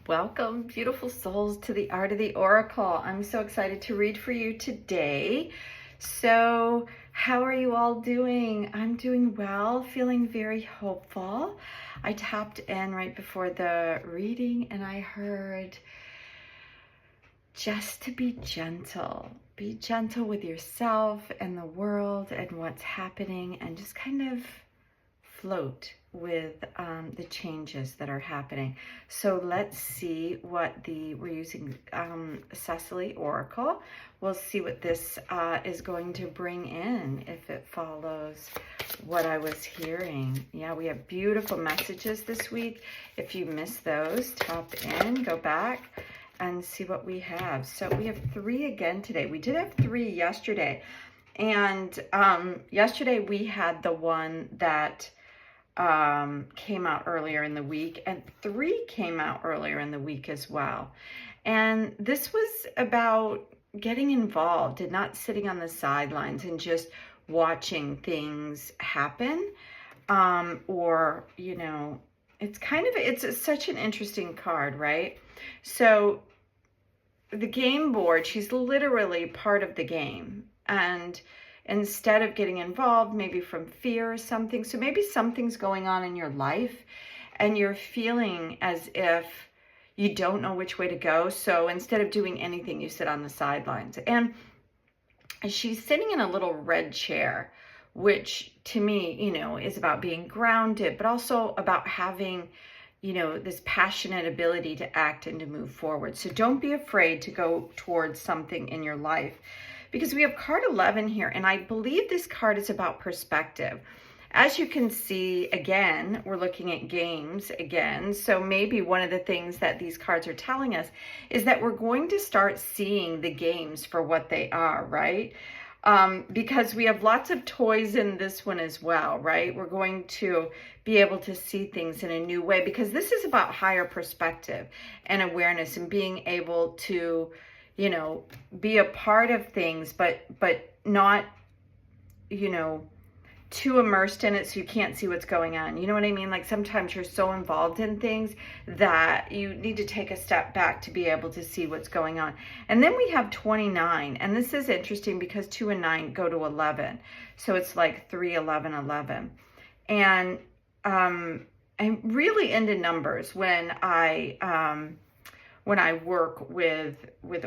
Welcome, beautiful souls, to the Art of the Oracle. I'm so excited to read for you today. So, how are you all doing? I'm doing well, feeling very hopeful. I tapped in right before the reading and I heard just to be gentle. Be gentle with yourself and the world and what's happening, and just kind of float with the changes that are happening. So let's see what we're using Ceccoli Oracle. We'll see what this is going to bring in, if it follows what I was hearing. Yeah, we have beautiful messages this week. If you missed those, tap in, go back and see what we have. So we have 3 again today. We did have 3 yesterday. And yesterday we had the one that came out earlier in the week, and 3 came out earlier in the week as well. And this was about getting involved and not sitting on the sidelines and just watching things happen. Or, you know, it's such an interesting card, right? So the game board, she's literally part of the game. And instead of getting involved, maybe from fear or something. So maybe something's going on in your life and you're feeling as if you don't know which way to go. So instead of doing anything, you sit on the sidelines. And she's sitting in a little red chair, which to me, you know, is about being grounded, but also about having, you know, this passionate ability to act and to move forward. So don't be afraid to go towards something in your life, because we have card 11 here, and I believe this card is about perspective. As you can see, again, we're looking at games again. So maybe one of the things that these cards are telling us is that we're going to start seeing the games for what they are, right? Because we have lots of toys in this one as well, right? We're going to be able to see things in a new way, because this is about higher perspective and awareness and being able to, you know, be a part of things, but not, you know, too immersed in it so you can't see what's going on. You know what I mean? Like sometimes you're so involved in things that you need to take a step back to be able to see what's going on. And then we have 29, and this is interesting because 2 and 9 go to 11. So it's like 3, 11, 11. And I'm really into numbers when I work with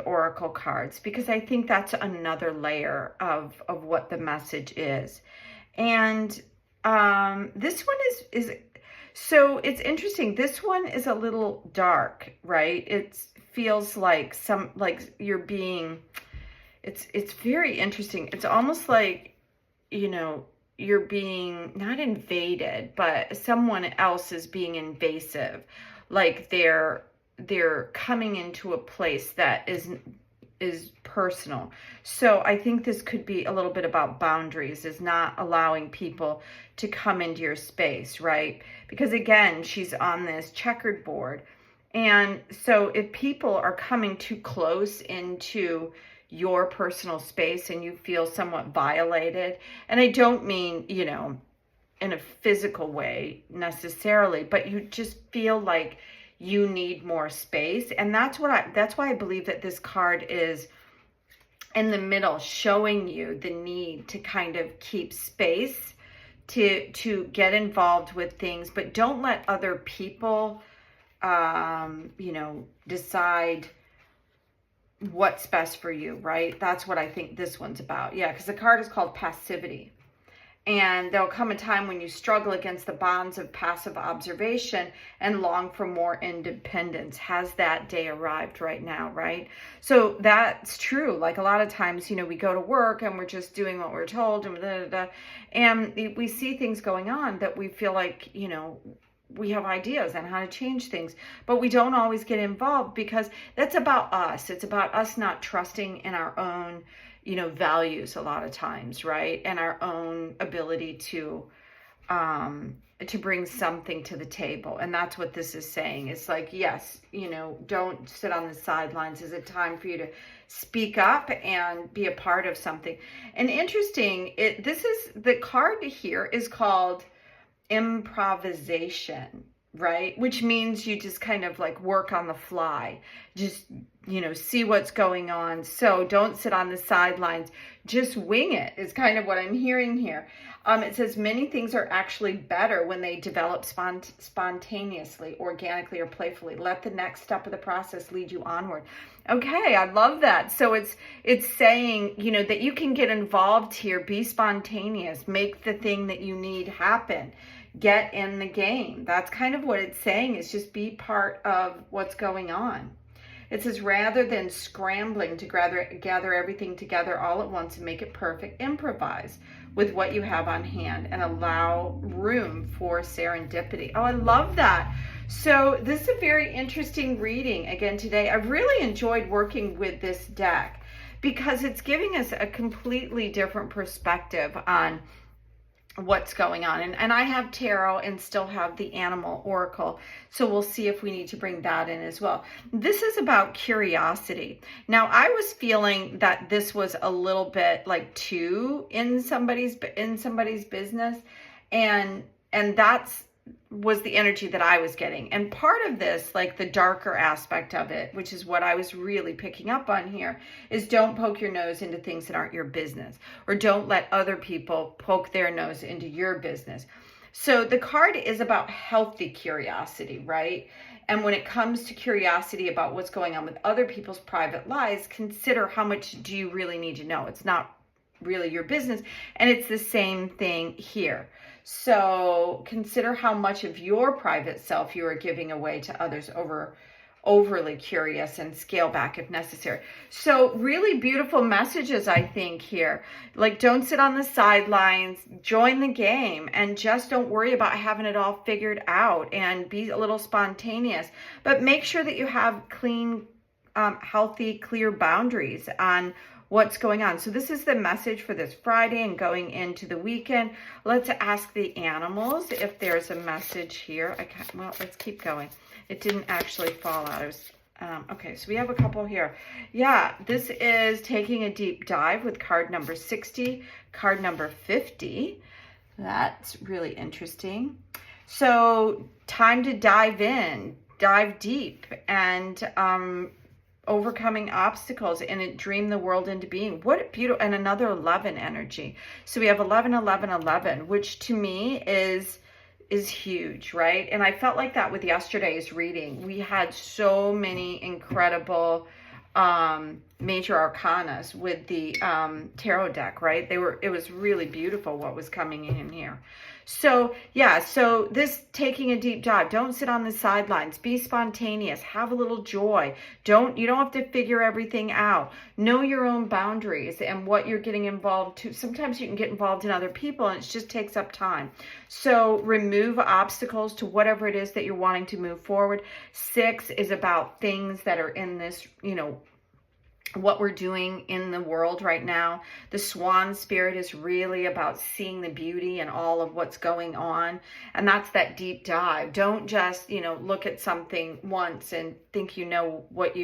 oracle cards, because I think that's another layer of what the message is. And this one is so it's interesting. This one is a little dark, right? It feels like you're being, it's very interesting. It's almost like, you know, you're being not invaded, but someone else is being invasive, like they're coming into a place that is personal. So I think this could be a little bit about boundaries, is not allowing people to come into your space, right? Because again, she's on this checkered board. And so if people are coming too close into your personal space and you feel somewhat violated, and I don't mean, you know, in a physical way necessarily, but you just feel like you need more space. And that's why I believe that this card is in the middle, showing you the need to kind of keep space, to get involved with things, but don't let other people you know, decide what's best for you, right? That's what I think this one's about. Yeah, because the card is called passivity. And there'll come a time when you struggle against the bonds of passive observation and long for more independence. Has that day arrived right now, right? So that's true. Like a lot of times, you know, we go to work and we're just doing what we're told, and we see things going on that we feel like, you know, we have ideas on how to change things, but we don't always get involved, because that's about us. It's about us not trusting in our own, you know, values a lot of times, right? And our own ability to bring something to the table. And that's what this is saying. It's like, yes, you know, don't sit on the sidelines. It's a time for you to speak up and be a part of something. And interesting, the card here is called improvisation, right? Which means you just kind of like work on the fly, just, you know, see what's going on. So don't sit on the sidelines, just wing it is kind of what I'm hearing here. It says many things are actually better when they develop spontaneously, organically, or playfully. Let the next step of the process lead you onward. Okay, I love that. So it's saying, you know, that you can get involved here, be spontaneous, make the thing that you need happen, get in the game. That's kind of what it's saying, is just be part of what's going on. It says, rather than scrambling to gather everything together all at once and make it perfect, improvise with what you have on hand and allow room for serendipity. Oh, I love that. So this is a very interesting reading again today. I've really enjoyed working with this deck because it's giving us a completely different perspective on what's going on. And I have tarot and still have the animal oracle. So we'll see if we need to bring that in as well. This is about curiosity. Now, I was feeling that this was a little bit like too in somebody's business. And that's was the energy that I was getting. And part of this, like the darker aspect of it, which is what I was really picking up on here, is don't poke your nose into things that aren't your business, or don't let other people poke their nose into your business. So the card is about healthy curiosity, right? And when it comes to curiosity about what's going on with other people's private lives, consider how much do you really need to know. It's not really your business. And it's the same thing here. So consider how much of your private self you are giving away to others overly curious, and scale back if necessary. So really beautiful messages, I think, here. Like, don't sit on the sidelines, join the game, and just don't worry about having it all figured out, and be a little spontaneous. But make sure that you have clean, healthy, clear boundaries on what's going on. So this is the message for this Friday and going into the weekend. Let's ask the animals if there's a message here. Well, let's keep going. It didn't actually fall out. Okay, so we have a couple here. Yeah, this is taking a deep dive with card number 60, card number 50. That's really interesting. So time to dive in, dive deep, and overcoming obstacles and dream the world into being. What a beautiful, and another 11 energy. So we have 11, 11, 11, which to me is huge, right? And I felt like that with yesterday's reading. We had so many incredible major arcanas with the tarot deck, right? It was really beautiful what was coming in here. So yeah, so this taking a deep dive, don't sit on the sidelines, be spontaneous, have a little joy. You don't have to figure everything out. Know your own boundaries and what you're getting involved to. Sometimes you can get involved in other people and it just takes up time. So remove obstacles to whatever it is that you're wanting to move forward. 6 is about things that are in this, you know, what we're doing in the world right now. The swan spirit is really about seeing the beauty and all of what's going on. And that's that deep dive. Don't just, you know, look at something once and think you know what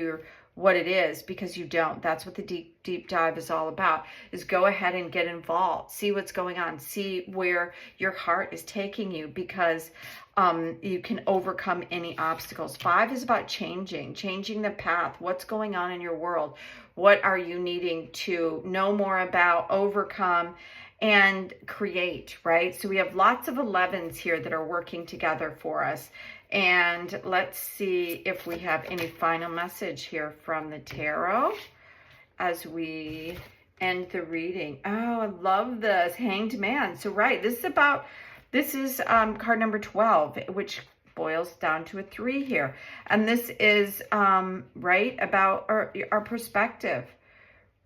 it is, because you don't. That's what the deep dive is all about, is go ahead and get involved. See what's going on. See where your heart is taking you, because you can overcome any obstacles. 5 is about changing the path. What's going on in your world? What are you needing to know more about, overcome, and create, right? So we have lots of 11s here that are working together for us. And let's see if we have any final message here from the tarot as we end the reading. Oh, I love this. Hanged Man. So right, this is card number 12, which boils down to a 3 here. And this is right about our perspective.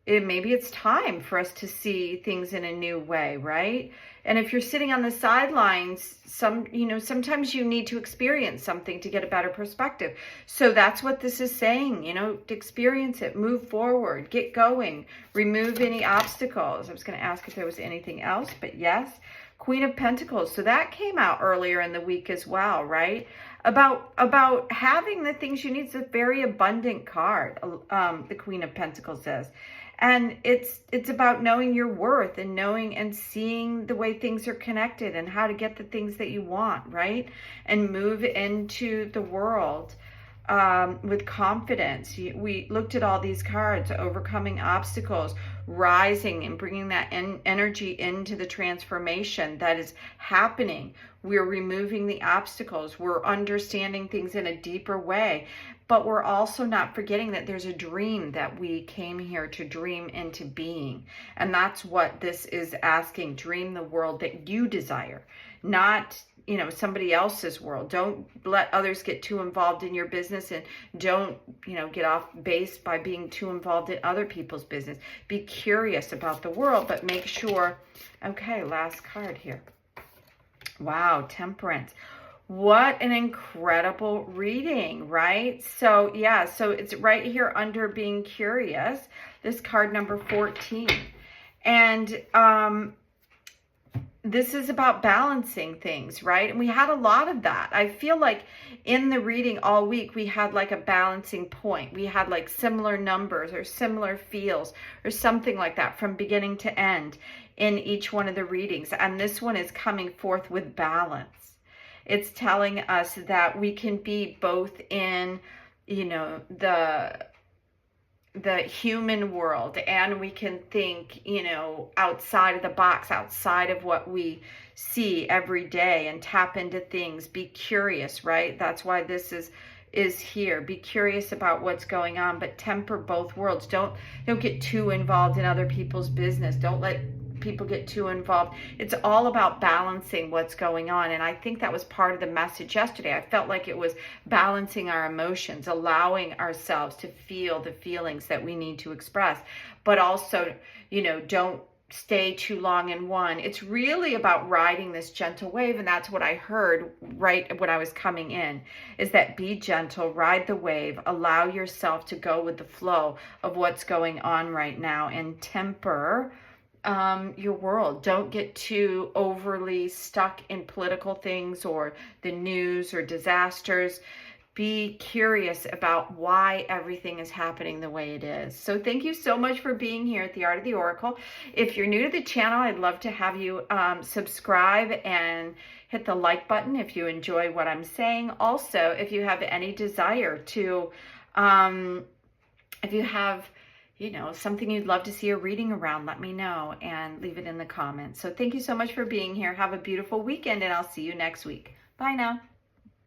Maybe it's time for us to see things in a new way, right? And if you're sitting on the sidelines, sometimes you need to experience something to get a better perspective. So that's what this is saying, to experience it, move forward, get going, remove any obstacles. I was going to ask if there was anything else, but yes. Queen of Pentacles. So that came out earlier in the week as well, right? About having the things you need. It's a very abundant card, the Queen of Pentacles is. And it's about knowing your worth and knowing and seeing the way things are connected and how to get the things that you want, right? And move into the world with confidence. We looked at all these cards: overcoming obstacles, rising, and bringing that energy into the transformation that is happening. We're removing the obstacles. We're understanding things in a deeper way. But we're also not forgetting that there's a dream that we came here to dream into being. And that's what this is asking. Dream the world that you desire, not somebody else's world. Don't let others get too involved in your business, and don't get off base by being too involved in other people's business. Be curious about the world, but make sure. Okay, last card here. Wow, Temperance. What an incredible reading, right? So yeah, so it's right here under being curious, this card number 14. And this is about balancing things, right? And we had a lot of that. I feel like in the reading all week, we had like a balancing point. We had like similar numbers or similar feels or something like that from beginning to end in each one of the readings. And this one is coming forth with balance. It's telling us that we can be both in, the human world, and we can think, outside of the box, outside of what we see every day, and tap into things. Be curious, right? That's why this is here. Be curious about what's going on, but temper both worlds. Don't get too involved in other people's business. Don't let people get too involved. It's all about balancing what's going on. And I think that was part of the message yesterday. I felt like it was balancing our emotions, allowing ourselves to feel the feelings that we need to express, but also, don't stay too long in one. It's really about riding this gentle wave. And that's what I heard right when I was coming in, is that be gentle, ride the wave, allow yourself to go with the flow of what's going on right now, and temper your world. Don't get too overly stuck in political things or the news or disasters. Be curious about why everything is happening the way it is. So thank you so much for being here at the Art of the Oracle. If you're new to the channel, I'd love to have you subscribe and hit the like button if you enjoy what I'm saying. Also, if you have any desire to, if you have something you'd love to see a reading around, let me know and leave it in the comments. So thank you so much for being here. Have a beautiful weekend, and I'll see you next week. Bye now.